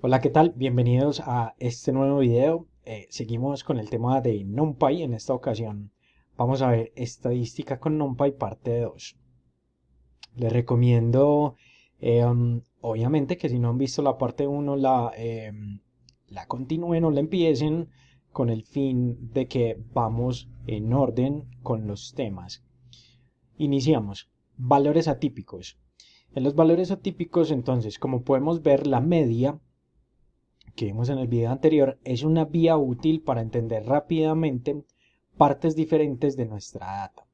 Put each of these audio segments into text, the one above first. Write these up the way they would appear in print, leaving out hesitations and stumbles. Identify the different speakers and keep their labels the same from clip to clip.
Speaker 1: Hola, ¿qué tal? Bienvenidos a este nuevo video. Seguimos con el tema de NumPy. En esta ocasión vamos a ver estadística con NumPy parte 2. Les recomiendo, obviamente, que si no han visto la parte uno la continúen o la empiecen con el fin de que vamos en orden con los temas. Iniciamos. Valores atípicos. En los valores atípicos, entonces, como podemos ver, la media que vimos en el video anterior es una vía útil para entender rápidamente partes diferentes de nuestra data.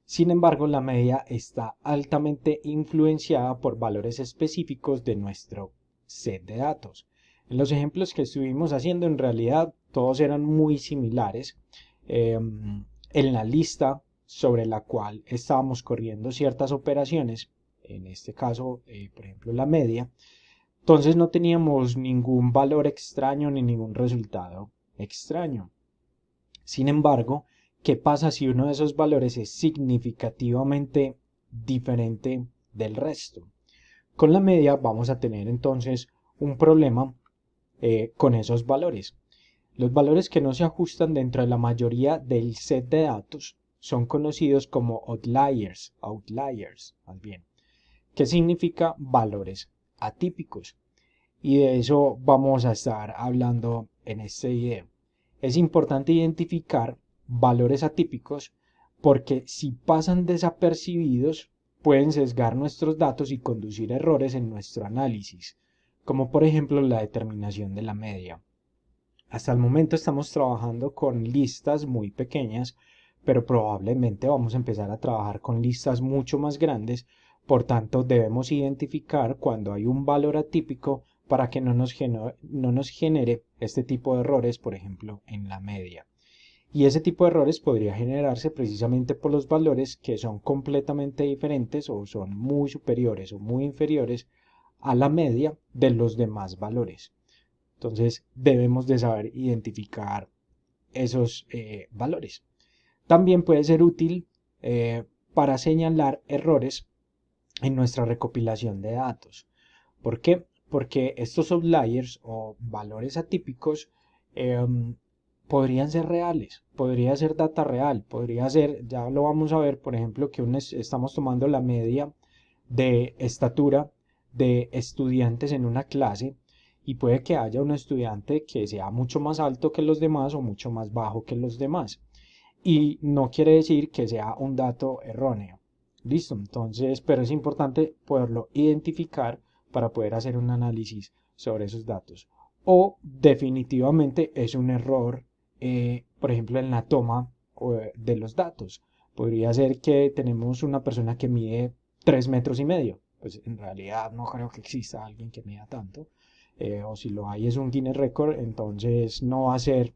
Speaker 1: Sin embargo, la media está altamente influenciada por valores específicos de nuestro set de datos. En los ejemplos que estuvimos haciendo, en realidad todos eran muy similares. En la lista sobre la cual estábamos corriendo ciertas operaciones, en este caso, por ejemplo, la media, entonces no teníamos ningún valor extraño ni ningún resultado extraño. Sin embargo, ¿qué pasa si uno de esos valores es significativamente diferente del resto? Con la media vamos a tener entonces un problema con esos valores. Los valores que no se ajustan dentro de la mayoría del set de datos son conocidos como outliers más bien, que significa valores atípicos. Y de eso vamos a estar hablando en este video. Es importante identificar valores atípicos porque si pasan desapercibidos pueden sesgar nuestros datos y conducir errores en nuestro análisis, como por ejemplo la determinación de la media. Hasta el momento estamos trabajando con listas muy pequeñas, pero probablemente vamos a empezar a trabajar con listas mucho más grandes. Por tanto, debemos identificar cuando hay un valor atípico para que no nos genere este tipo de errores, por ejemplo, en la media. Y ese tipo de errores podría generarse precisamente por los valores que son completamente diferentes o son muy superiores o muy inferiores a la media de los demás valores. Entonces debemos de saber identificar esos valores. También puede ser útil para señalar errores en nuestra recopilación de datos. ¿Por qué? Porque estos outliers o valores atípicos eh, podrían ser reales, podría ser data real, podría ser, ya lo vamos a ver, por ejemplo, que estamos tomando la media de estatura de estudiantes en una clase y puede que haya un estudiante que sea mucho más alto que los demás o mucho más bajo que los demás. Y no quiere decir que sea un dato erróneo. Listo, entonces, pero es importante poderlo identificar para poder hacer un análisis sobre esos datos. O definitivamente es un error, por ejemplo, en la toma de los datos. Podría ser que tenemos una persona que mide 3,5 metros. Pues en realidad no creo que exista alguien que mida tanto. O si lo hay es un Guinness Record, entonces no va a ser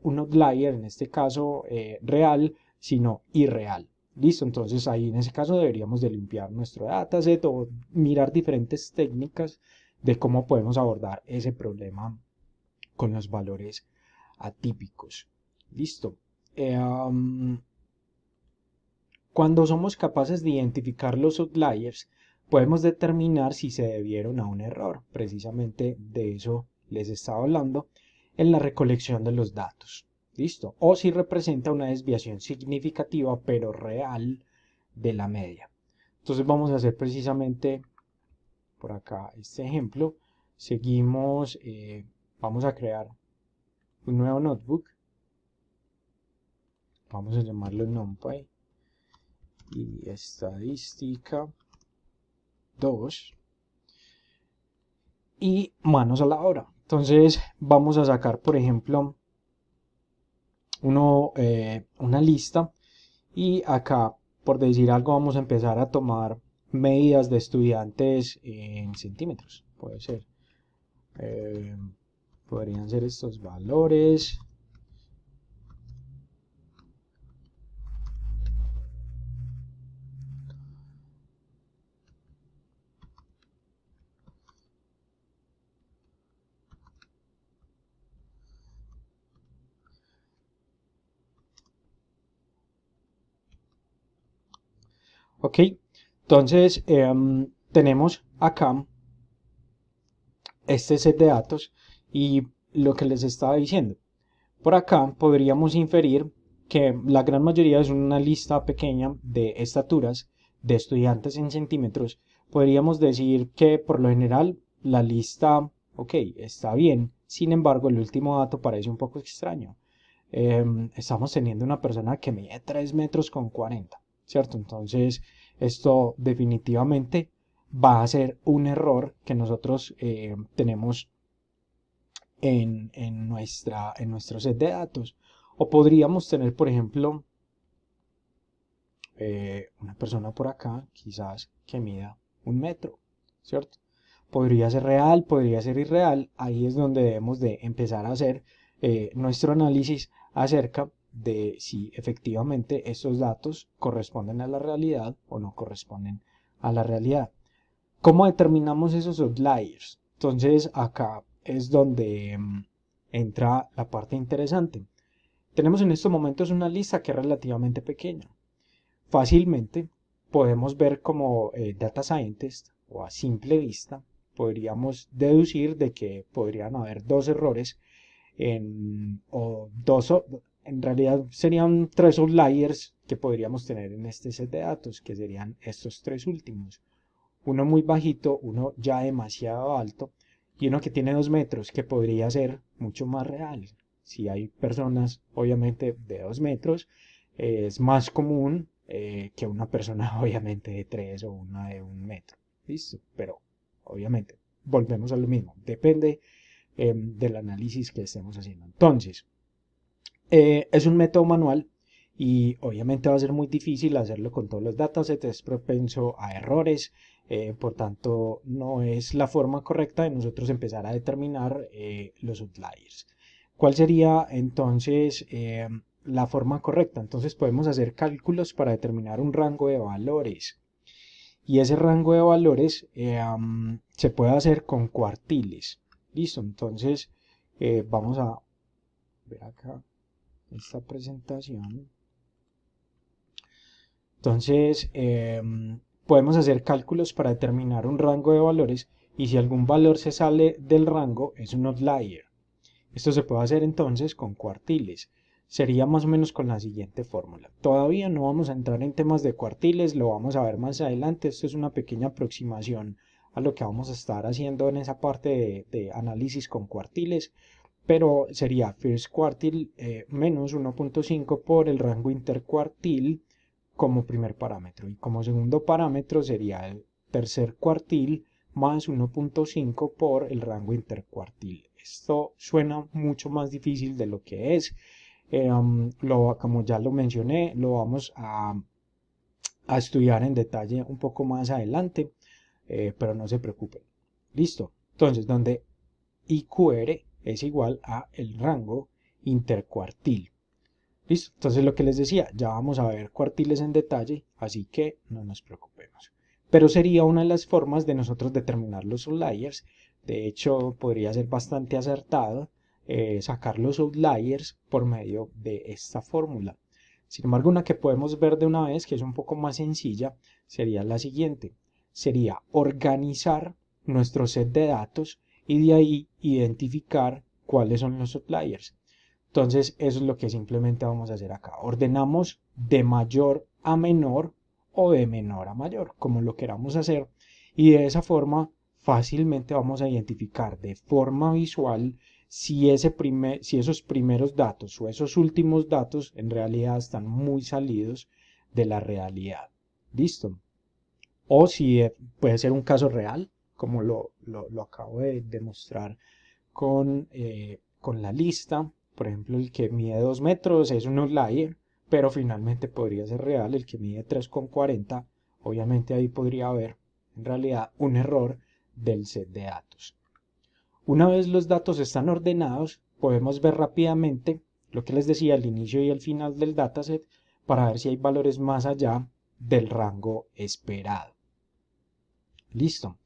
Speaker 1: un outlier, en este caso real, sino irreal. Listo, entonces ahí en ese caso deberíamos de limpiar nuestro dataset o mirar diferentes técnicas de cómo podemos abordar ese problema con los valores atípicos. Listo. Cuando somos capaces de identificar los outliers, podemos determinar si se debieron a un error. Precisamente de eso les estaba hablando en la recolección de los datos. ¿Listo? O si representa una desviación significativa pero real de la media. Entonces vamos a hacer precisamente por acá este ejemplo. Seguimos, vamos a crear un nuevo notebook. Vamos a llamarlo NumPy y estadística 2 y manos a la obra. Entonces vamos a sacar, por ejemplo, una lista y acá, por decir algo, vamos a empezar a tomar medidas de estudiantes en centímetros. Puede ser. Eh, Podrían ser estos valores. Ok, entonces tenemos acá este set de datos y lo que les estaba diciendo. Por acá podríamos inferir que la gran mayoría es una lista pequeña de estaturas de estudiantes en centímetros. Podríamos decir que por lo general la lista, ok, está bien. Sin embargo, el último dato parece un poco extraño. Estamos teniendo una persona que mide 3 metros con 40, ¿cierto? Entonces, esto definitivamente va a ser un error que nosotros tenemos en nuestro set de datos. O podríamos tener, por ejemplo, una persona por acá, quizás que mida 1 metro, ¿cierto? Podría ser real, podría ser irreal. Ahí es donde debemos de empezar a hacer nuestro análisis acerca de si efectivamente estos datos corresponden a la realidad o no corresponden a la realidad. ¿Cómo determinamos esos outliers? Entonces acá es donde entra la parte interesante. Tenemos en estos momentos una lista que es relativamente pequeña. Fácilmente podemos ver como data scientist o a simple vista podríamos deducir de que podrían haber dos errores en realidad serían tres outliers que podríamos tener en este set de datos, que serían estos tres últimos. Uno muy bajito, uno ya demasiado alto y uno que tiene 2 metros, que podría ser mucho más real. Si hay personas, obviamente, de 2 metros, es más común que una persona, obviamente, de 3 o una de 1 metro. ¿Listo? Pero, obviamente, volvemos a lo mismo. Depende del análisis que estemos haciendo. Entonces, es un método manual y obviamente va a ser muy difícil hacerlo con todos los datasets, es propenso a errores, por tanto no es la forma correcta de nosotros empezar a determinar los outliers. ¿Cuál sería entonces la forma correcta? Entonces podemos hacer cálculos para determinar un rango de valores y ese rango de valores se puede hacer con cuartiles. Listo, entonces vamos a ver acá esta presentación. Entonces, podemos hacer cálculos para determinar un rango de valores y si algún valor se sale del rango es un outlier. Esto se puede hacer entonces con cuartiles. Sería más o menos con la siguiente fórmula. Todavía no vamos a entrar en temas de cuartiles, lo vamos a ver más adelante. Esto es una pequeña aproximación a lo que vamos a estar haciendo en esa parte de análisis con cuartiles. Pero sería first quartile menos 1.5 por el rango intercuartil como primer parámetro. Y como segundo parámetro sería el tercer cuartil más 1.5 por el rango intercuartil. Esto suena mucho más difícil de lo que es. Como ya lo mencioné, lo vamos a estudiar en detalle un poco más adelante, pero no se preocupen. Listo. Entonces, donde IQR es igual a el rango intercuartil. ¿Listo? Entonces lo que les decía, ya vamos a ver cuartiles en detalle, así que no nos preocupemos. Pero sería una de las formas de nosotros determinar los outliers. De hecho, podría ser bastante acertado sacar los outliers por medio de esta fórmula. Sin embargo, una que podemos ver de una vez, que es un poco más sencilla, sería la siguiente. Sería organizar nuestro set de datos y de ahí identificar cuáles son los outliers. Entonces, eso es lo que simplemente vamos a hacer acá. Ordenamos de mayor a menor o de menor a mayor, como lo queramos hacer. Y de esa forma, fácilmente vamos a identificar de forma visual si esos primeros datos o esos últimos datos en realidad están muy salidos de la realidad. ¿Listo? O si puede ser un caso real, como lo acabo de demostrar con la lista. Por ejemplo, el que mide 2 metros es un outlier, pero finalmente podría ser real. El que mide 3,40, obviamente ahí podría haber en realidad un error del set de datos. Una vez los datos están ordenados, podemos ver rápidamente lo que les decía al inicio y al final del dataset para ver si hay valores más allá del rango esperado. Listo.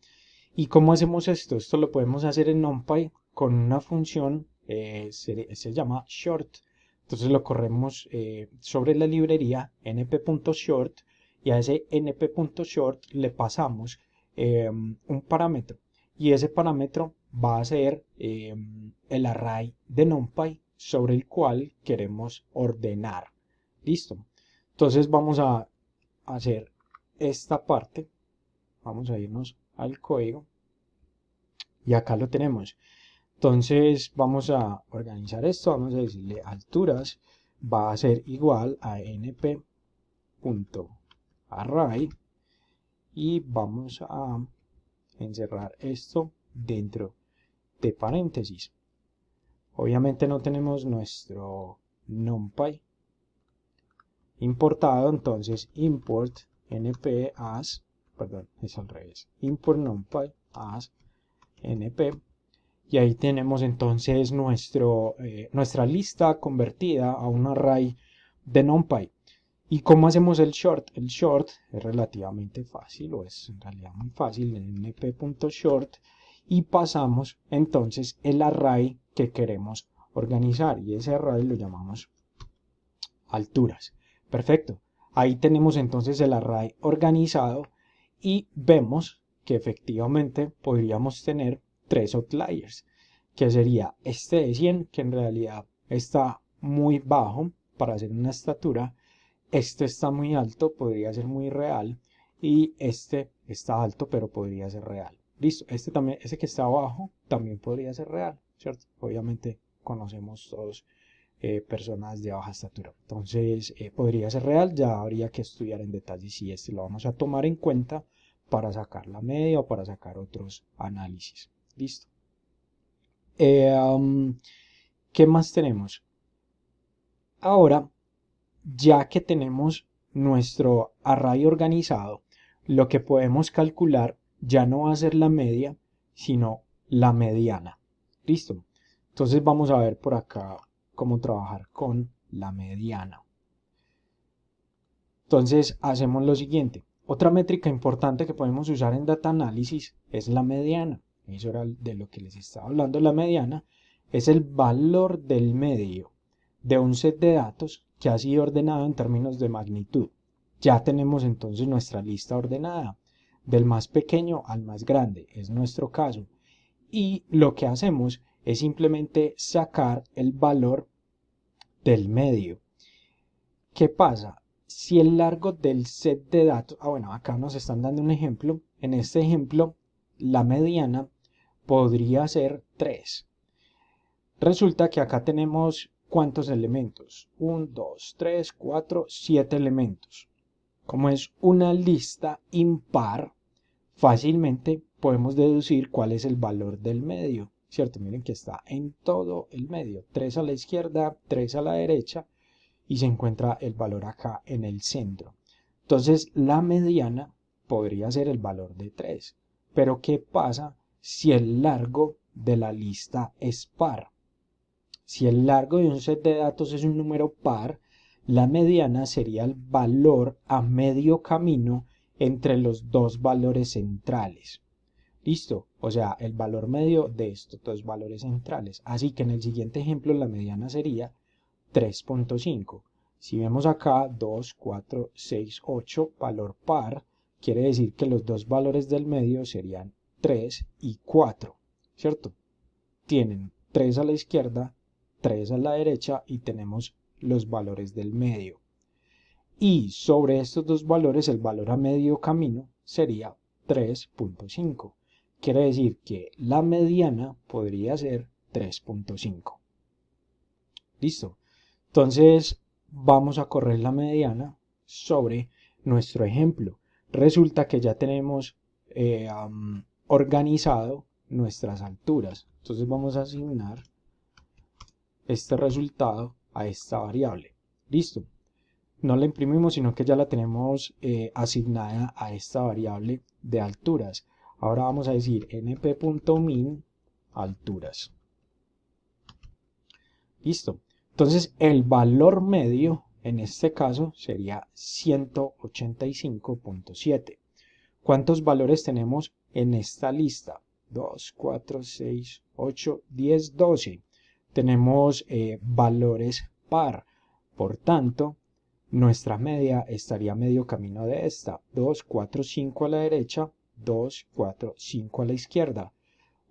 Speaker 1: ¿Y cómo hacemos esto? Esto lo podemos hacer en NumPy con una función, se llama short. Entonces lo corremos sobre la librería np.short y a ese np.short le pasamos un parámetro. Y ese parámetro va a ser el array de NumPy sobre el cual queremos ordenar. Listo. Entonces vamos a hacer esta parte. Vamos a irnos al código y acá lo tenemos. Entonces vamos a organizar esto, vamos a decirle alturas va a ser igual a np.array y vamos a encerrar esto dentro de paréntesis. Obviamente no tenemos nuestro NumPy importado, entonces import np as, perdón, es al revés, import NumPy as np. Y ahí tenemos entonces nuestra lista convertida a un array de NumPy. ¿Y cómo hacemos el short? El short es relativamente fácil, o es en realidad muy fácil, en np.short, y pasamos entonces el array que queremos organizar, y ese array lo llamamos alturas. Perfecto. Ahí tenemos entonces el array organizado y vemos que efectivamente podríamos tener tres outliers, que sería este de 100, que en realidad está muy bajo para hacer una estatura, este está muy alto, podría ser muy real, y este está alto, pero podría ser real. Listo, este también, ese que está abajo también podría ser real, ¿cierto? Obviamente conocemos todos personas de baja estatura. Entonces, podría ser real, ya habría que estudiar en detalle si este lo vamos a tomar en cuenta para sacar la media o para sacar otros análisis. Listo. ¿Qué más tenemos? Ahora, ya que tenemos nuestro array organizado, lo que podemos calcular ya no va a ser la media, sino la mediana. Listo. Entonces vamos a ver por acá cómo trabajar con la mediana. Entonces hacemos lo siguiente. Otra métrica importante que podemos usar en Data Analysis es la mediana. Eso era de lo que les estaba hablando. La mediana es el valor del medio de un set de datos que ha sido ordenado en términos de magnitud. Ya tenemos entonces nuestra lista ordenada, del más pequeño al más grande, es nuestro caso. Y lo que hacemos es simplemente sacar el valor del medio. ¿Qué pasa? Si el largo del set de datos, bueno, acá nos están dando un ejemplo. En este ejemplo, la mediana podría ser 3. Resulta que acá tenemos ¿cuántos elementos? 1, 2, 3, 4, 7 elementos. Como es una lista impar, fácilmente podemos deducir cuál es el valor del medio, ¿cierto? Miren que está en todo el medio, 3 a la izquierda, 3 a la derecha, y se encuentra el valor acá en el centro. Entonces la mediana podría ser el valor de 3. Pero ¿qué pasa si el largo de la lista es par? Si el largo de un set de datos es un número par, la mediana sería el valor a medio camino entre los dos valores centrales. ¿Listo? O sea, el valor medio de estos dos valores centrales. Así que en el siguiente ejemplo la mediana sería 3.5. Si vemos acá 2, 4, 6, 8, valor par, quiere decir que los dos valores del medio serían 3 y 4, ¿cierto? Tienen 3 a la izquierda, 3 a la derecha y tenemos los valores del medio. Y sobre estos dos valores el valor a medio camino sería 3.5. Quiere decir que la mediana podría ser 3.5. ¿Listo? Entonces vamos a correr la mediana sobre nuestro ejemplo. Resulta que ya tenemos organizado nuestras alturas. Entonces vamos a asignar este resultado a esta variable. Listo. No la imprimimos, sino que ya la tenemos asignada a esta variable de alturas. Ahora vamos a decir np.min alturas. Listo. Entonces el valor medio en este caso sería 185.7. ¿Cuántos valores tenemos en esta lista? 2, 4, 6, 8, 10, 12. Tenemos valores par. Por tanto, nuestra media estaría medio camino de esta. 2, 4, 5 a la derecha, 2, 4, 5 a la izquierda.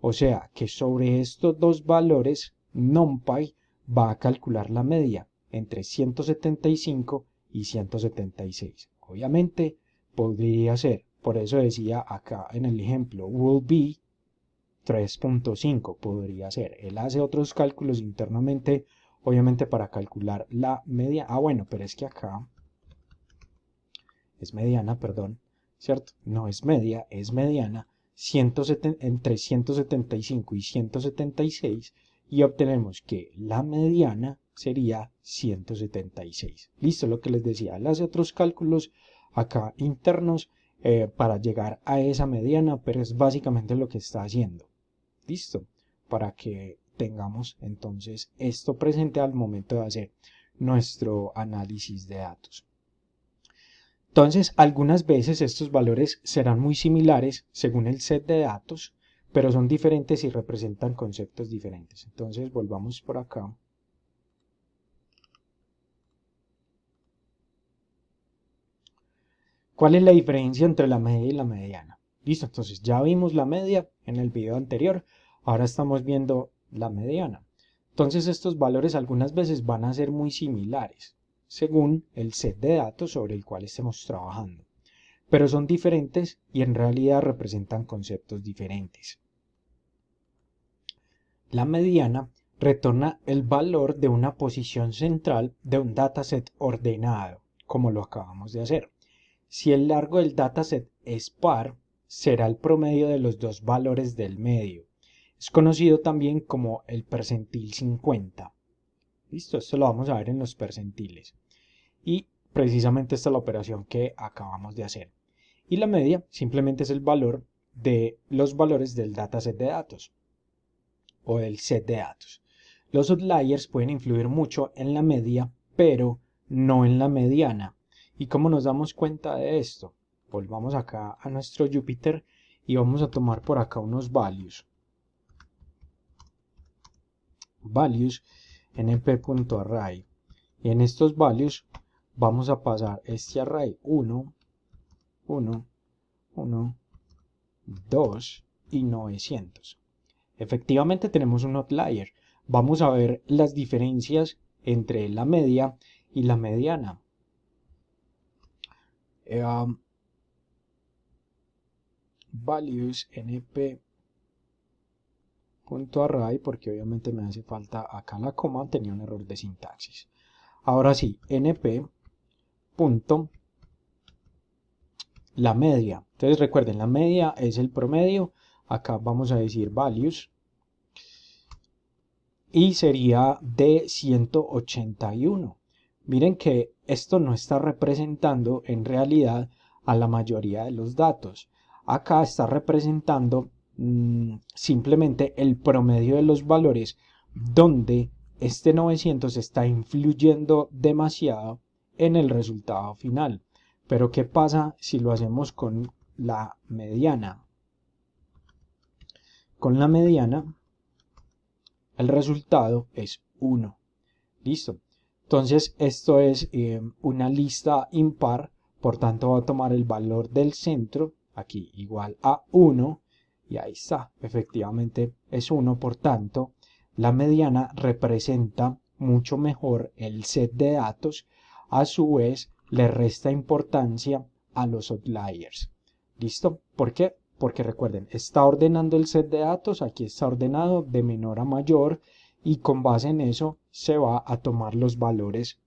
Speaker 1: O sea que sobre estos dos valores NumPy va a calcular la media entre 175 y 176. Obviamente podría ser, por eso decía acá en el ejemplo, will be 3.5, podría ser. Él hace otros cálculos internamente, obviamente para calcular la media. Ah, bueno, pero es que acá es mediana, perdón, ¿cierto? No es media, es mediana, 170, entre 175 y 176, y obtenemos que la mediana sería 176. Listo, lo que les decía, él hace otros cálculos acá internos para llegar a esa mediana, pero es básicamente lo que está haciendo. Listo, para que tengamos entonces esto presente al momento de hacer nuestro análisis de datos. Entonces, algunas veces estos valores serán muy similares según el set de datos, pero son diferentes y representan conceptos diferentes. Entonces, volvamos por acá. ¿Cuál es la diferencia entre la media y la mediana? Listo, entonces ya vimos la media en el video anterior, ahora estamos viendo la mediana. Entonces estos valores algunas veces van a ser muy similares, según el set de datos sobre el cual estemos trabajando, pero son diferentes y en realidad representan conceptos diferentes. La mediana retorna el valor de una posición central de un dataset ordenado, como lo acabamos de hacer. Si el largo del dataset es par, será el promedio de los dos valores del medio. Es conocido también como el percentil 50. Listo, esto lo vamos a ver en los percentiles. Y precisamente esta es la operación que acabamos de hacer. Y la media simplemente es el valor de los valores del dataset de datos o del set de datos. Los outliers pueden influir mucho en la media, pero no en la mediana. ¿Y cómo nos damos cuenta de esto? Volvamos acá a nuestro Jupyter y vamos a tomar por acá unos values. Values np.array. Y en estos values vamos a pasar este array 1, 1, 1, 2 y 900. Efectivamente tenemos un outlier. Vamos a ver las diferencias entre la media y la mediana. Values np.array, porque obviamente me hace falta acá la coma, tenía un error de sintaxis. Ahora sí, np. La media. Entonces recuerden, la media es el promedio. Acá vamos a decir values. Y sería de 181. Miren que esto no está representando en realidad a la mayoría de los datos. Acá está representando simplemente el promedio de los valores, donde este 900 está influyendo demasiado en el resultado final. Pero ¿qué pasa si lo hacemos con la mediana? Con la mediana el resultado es 1. Listo. Entonces esto es una lista impar, por tanto va a tomar el valor del centro, aquí igual a 1, y ahí está, efectivamente es 1, por tanto la mediana representa mucho mejor el set de datos, a su vez le resta importancia a los outliers. ¿Listo? ¿Por qué? Porque recuerden, está ordenando el set de datos, aquí está ordenado de menor a mayor, y con base en eso se va a tomar los valores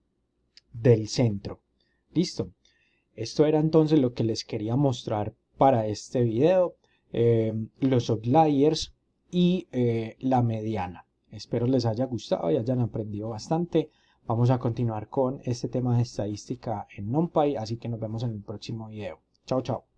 Speaker 1: del centro. Listo. Esto era entonces lo que les quería mostrar para este video, los outliers y la mediana. Espero les haya gustado y hayan aprendido bastante. Vamos a continuar con este tema de estadística en NumPy, así que nos vemos en el próximo video. Chao, chao.